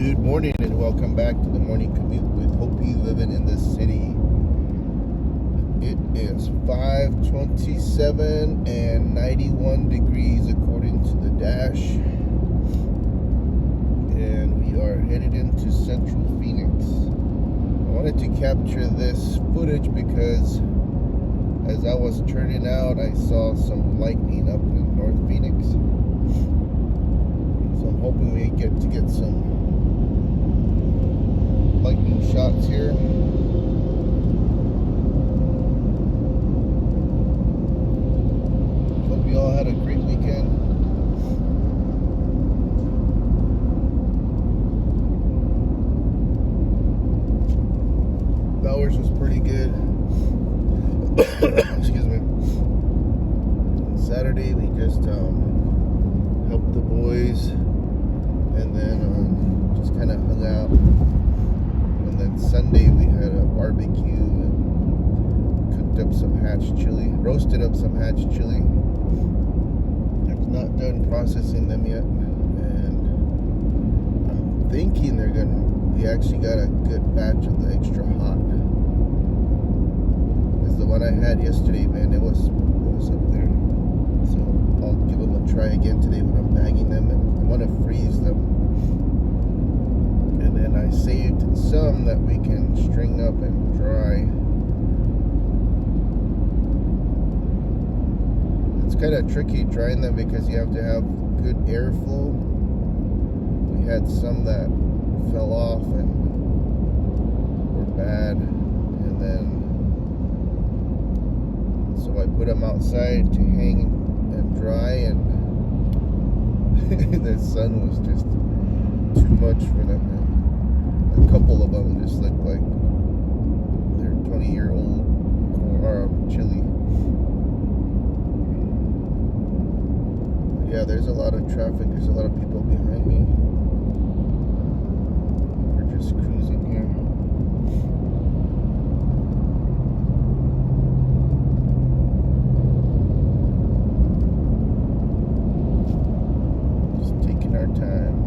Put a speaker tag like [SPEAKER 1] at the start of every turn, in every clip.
[SPEAKER 1] Good morning and welcome back to the Morning Commute with Hopi living in the city. It is 5:27 and 91 degrees according to the dash. And we are headed into Central Phoenix. I wanted to capture this footage because as I was turning out, I saw some lightning up in North Phoenix. So I'm hoping we get some lightning shots here. Hope you all had a great weekend. Ours was pretty good. Excuse me. Saturday we just helped the boys and then just kind of hung out. And then Sunday we had a barbecue and cooked up some hatch chili, roasted up some hatch chili. I'm not done processing them yet, and I'm thinking we actually got a good batch of the extra hot. Because the one I had yesterday, man, it was up there. So I'll give them a try again today when I'm bagging them, and I want to freeze them. And then I saved some that we can string up and dry. It's kind of tricky drying them because you have to have good airflow. We had some that fell off and were bad, and then so I put them outside to hang and dry, and the sun was just too much for them. A couple of them just look like they're 20-year-old chili. But yeah, there's a lot of traffic. There's a lot of people behind me. We're just cruising here. Just taking our time.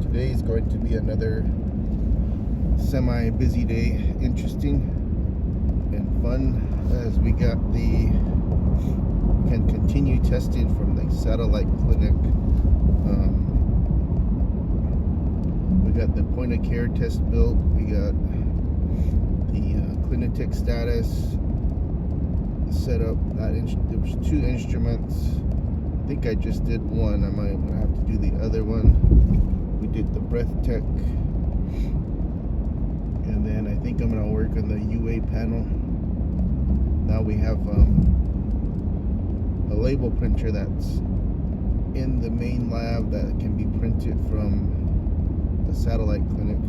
[SPEAKER 1] Today is going to be another semi-busy day, interesting and fun, as we can continue testing from the satellite clinic. We got the point of care test built. We got the Clinitic status set up. There was 2 instruments. I think I just did one. I might have to do the other one. We did the breath tech, and then I think I'm going to work on the UA panel. Now we have a label printer that's in the main lab that can be printed from the satellite clinic,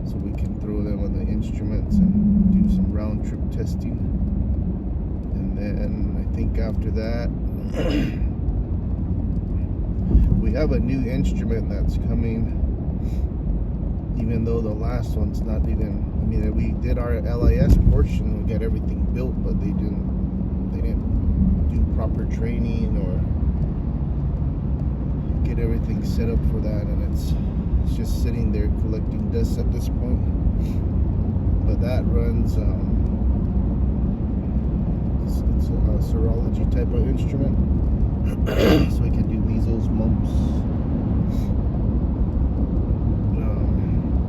[SPEAKER 1] so we can throw them on the instruments and do some round trip testing. And then I think after that we we have a new instrument that's coming, even though the last one's not even. I mean, we did our LIS portion, we got everything built, but they didn't do proper training or get everything set up for that, and it's just sitting there collecting dust at this point. But that runs it's a serology type of instrument, so we can do measles, mumps.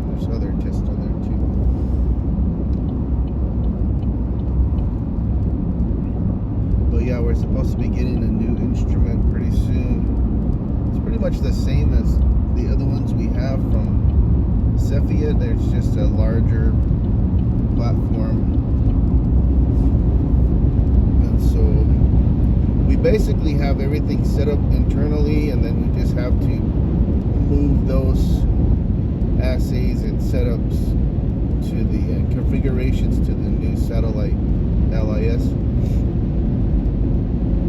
[SPEAKER 1] There's other tests on there too. But yeah, we're supposed to be getting a new instrument pretty soon. It's pretty much the same as the other ones we have from Cephia. There's just a larger platform. And so we basically have everything set up internally, and then we just have to move those assays and setups to the configurations to the new satellite LIS.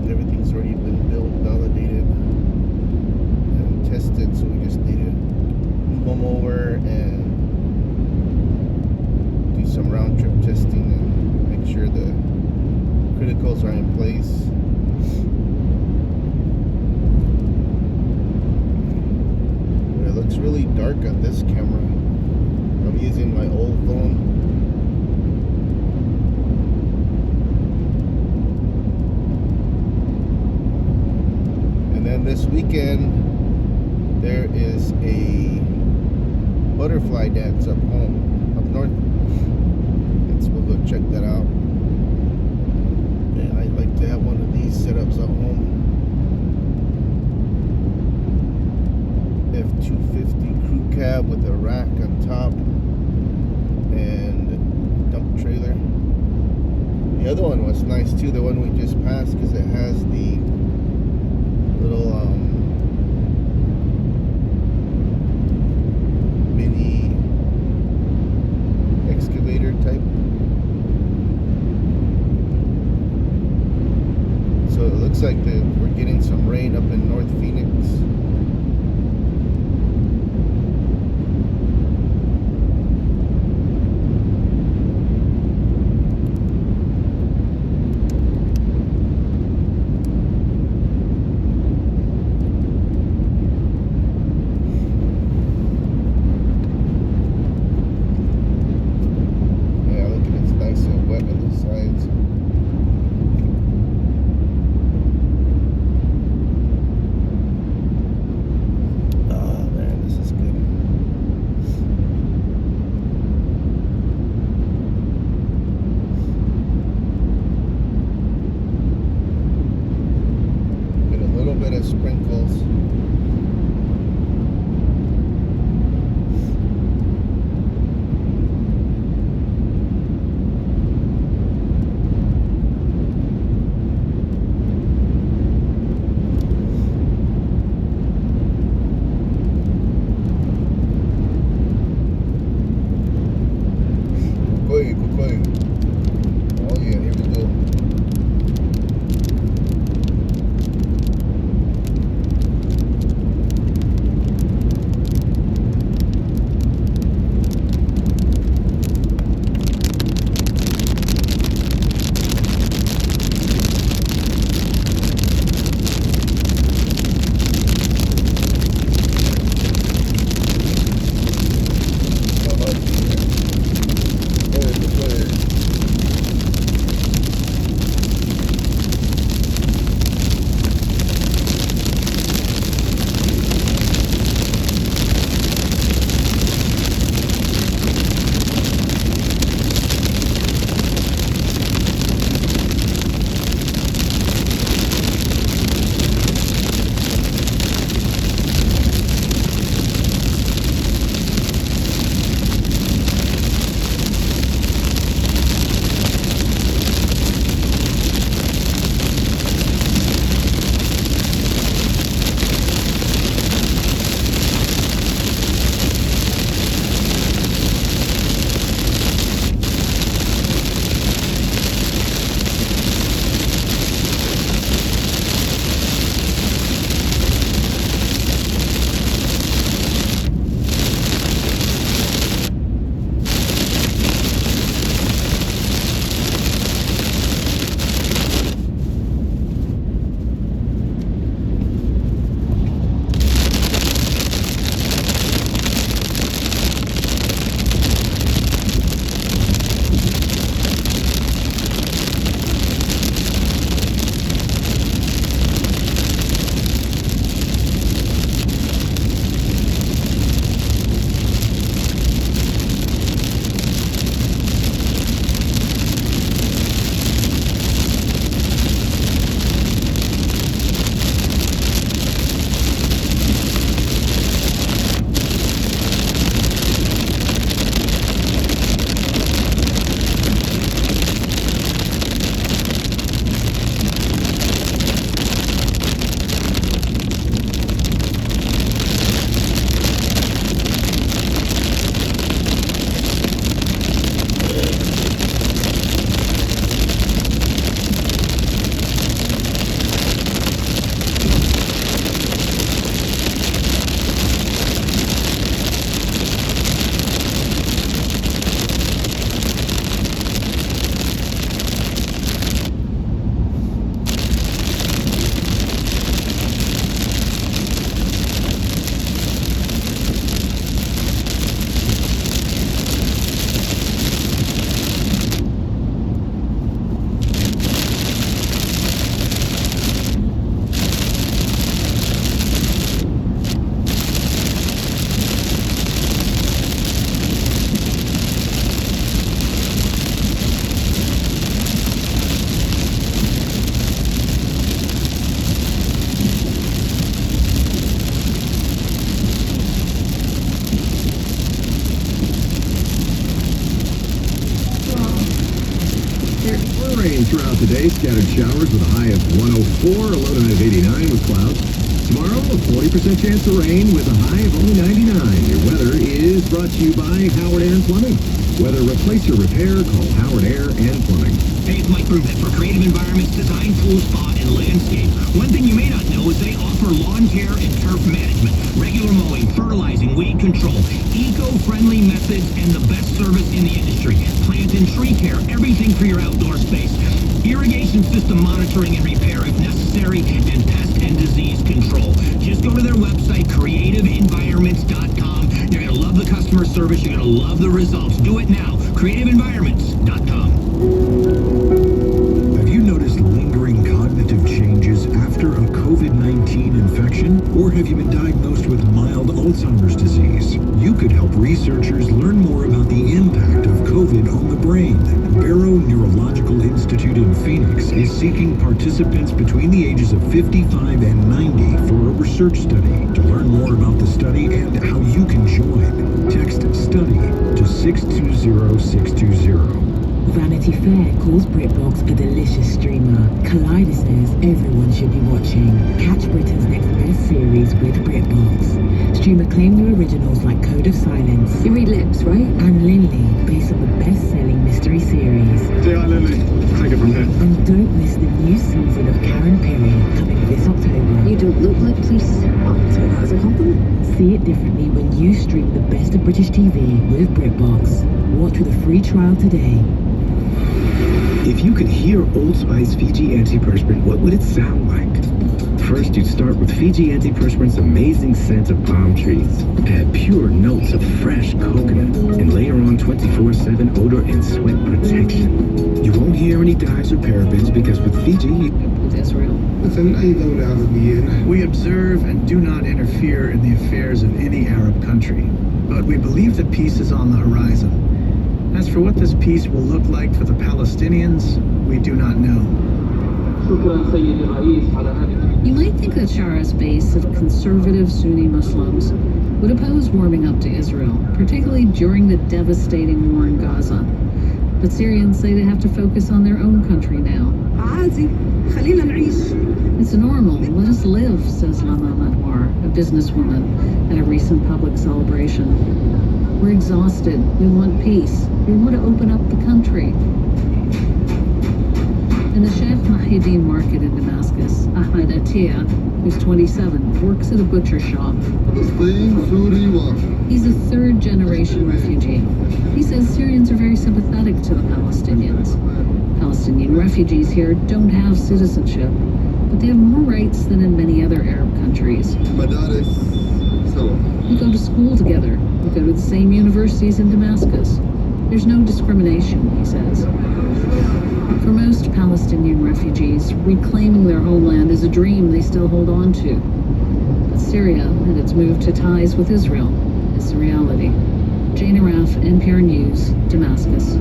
[SPEAKER 1] Everything's already been built, validated, and tested, so we just need to move them over and do some round trip testing and make sure the criticals are in place. It looks really dark on this camera. I'm using my old phone. And then this weekend there is a butterfly dance up north. And so we'll go check that out. And I'd like to have one of these setups at home. F-250 crew cab with a rack on top and dump trailer. The other one was nice too, the one we just passed, because it has the little mini excavator type. So it looks like we're getting some rain up in North Phoenix.
[SPEAKER 2] Today, scattered showers with a high of 104, a low tonight of 89 with clouds. Tomorrow, a 40% chance of rain with a high of only 99. Your weather is brought to you by Howard Air and Plumbing. Whether replace or repair, call Howard Air and Plumbing.
[SPEAKER 3] Hey, it's Mike Brubeck for Creative Environments Design, Pool, Spa, and Landscape. One thing you may not know is they offer lawn care and turf management, regular mowing, fertilizing, weed control, eco-friendly methods, and the best service in the industry. Plant and tree care, everything for your outdoor space. Irrigation system monitoring and repair if necessary, and pest and disease control. Just go to their website, creativeenvironments.com. You're going to love the customer service. You're going to love the results. Do it now. creativeenvironments.com.
[SPEAKER 4] Have you noticed lingering cognitive changes after a COVID-19 infection? Or have you been diagnosed with mild Alzheimer's disease? You could help researchers learn more about the impact of COVID on the brain. Barrow Neurological Institute in Phoenix is seeking participants between the ages of 55 and 90 for a research study. To learn more about the study and how you can join, text STUDY to 620620.
[SPEAKER 5] Vanity Fair calls BritBox a delicious streamer. Collider says everyone should be watching. Catch Britain's next best series with BritBox. Stream acclaimed new originals like Code of Silence.
[SPEAKER 6] You read lips, right?
[SPEAKER 5] And Lindley, based on the best-selling mystery series.
[SPEAKER 7] Say hi, Lily. Take it from here.
[SPEAKER 5] And don't miss the new season of Karen Perry coming this October.
[SPEAKER 6] You don't look like police. I'll take that as a compliment.
[SPEAKER 5] See it differently when you stream the best of British TV with BritBox. Watch with a free trial today.
[SPEAKER 8] If you could hear Old Spice Fiji Antiperspirant, what would it sound like? First, you'd start with Fiji Antiperspirant's amazing scent of palm trees. Add pure notes of fresh coconut, and layer on 24/7 odor and sweat protection. You won't hear any dyes or parabens because with Fiji,
[SPEAKER 6] With Israel.
[SPEAKER 9] We observe and do not interfere in the affairs of any Arab country, but we believe that peace is on the horizon. As for what this peace will look like for the Palestinians, we do not know.
[SPEAKER 6] You might think that Shara's base of conservative Sunni Muslims would oppose warming up to Israel, particularly during the devastating war in Gaza. But Syrians say they have to focus on their own country now. It's normal. Let us live, says Lama Madwar, a businesswoman, at a recent public celebration. We're exhausted. We want peace. We want to open up the country. In the Sheikh Mahideen market in Damascus, Ahmed Atiyah, who's 27, works at a butcher shop. He's a third-generation refugee. He says Syrians are very sympathetic to the Palestinians. Palestinian refugees here don't have citizenship, but they have more rights than in many other Arab countries. We go to school together. We go to the same universities in Damascus. There's no discrimination, he says. For most Palestinian refugees, reclaiming their homeland is a dream they still hold on to. But Syria and its move to ties with Israel is the reality. Jane Araf, NPR News, Damascus.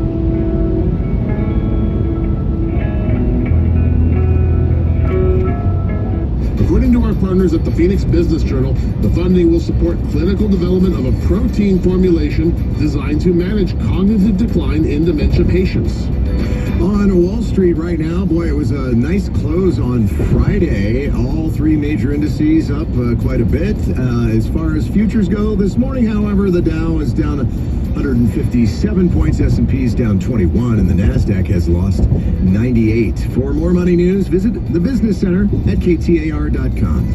[SPEAKER 7] According to our partners at the Phoenix Business Journal, the funding will support clinical development of a protein formulation designed to manage cognitive decline in dementia patients.
[SPEAKER 2] On Wall Street right now, boy, it was a nice close on Friday. All three major indices up quite a bit. As far as futures go this morning, however, the Dow is down 157 points, S&P's down 21, and the NASDAQ has lost 98. For more money news, visit the Business Center at KTAR.com.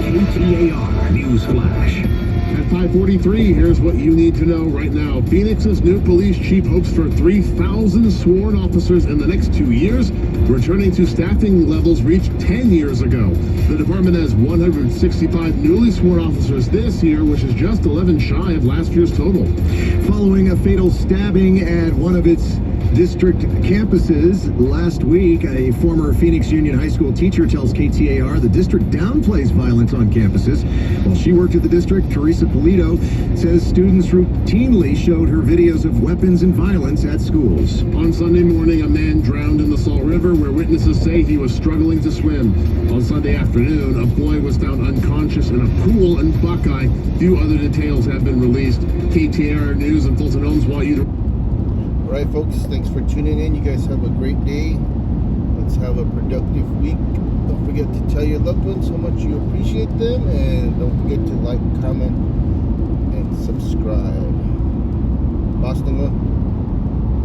[SPEAKER 3] KTAR News Flash.
[SPEAKER 7] At 5:43, here's what you need to know right now. Phoenix's new police chief hopes for 3,000 sworn officers in the next 2 years, returning to staffing levels reached 10 years ago. The department has 165 newly sworn officers this year, which is just 11 shy of last year's total.
[SPEAKER 2] Following a fatal stabbing at one of its district campuses last week, a former Phoenix Union High School teacher tells KTAR the district downplays violence on campuses. While she worked at the district, Teresa Polito says students routinely showed her videos of weapons and violence at schools.
[SPEAKER 7] On Sunday morning, a man drowned in the Salt River where witnesses say he was struggling to swim. On Sunday afternoon, a boy was found unconscious in a pool in Buckeye. Few other details have been released. KTAR News in Fulton Homes want you to...
[SPEAKER 1] All right, folks, thanks for tuning in. You guys have a great day. Let's have a productive week. Don't forget to tell your loved ones how much you appreciate them, and don't forget to like, comment, and subscribe. Boston.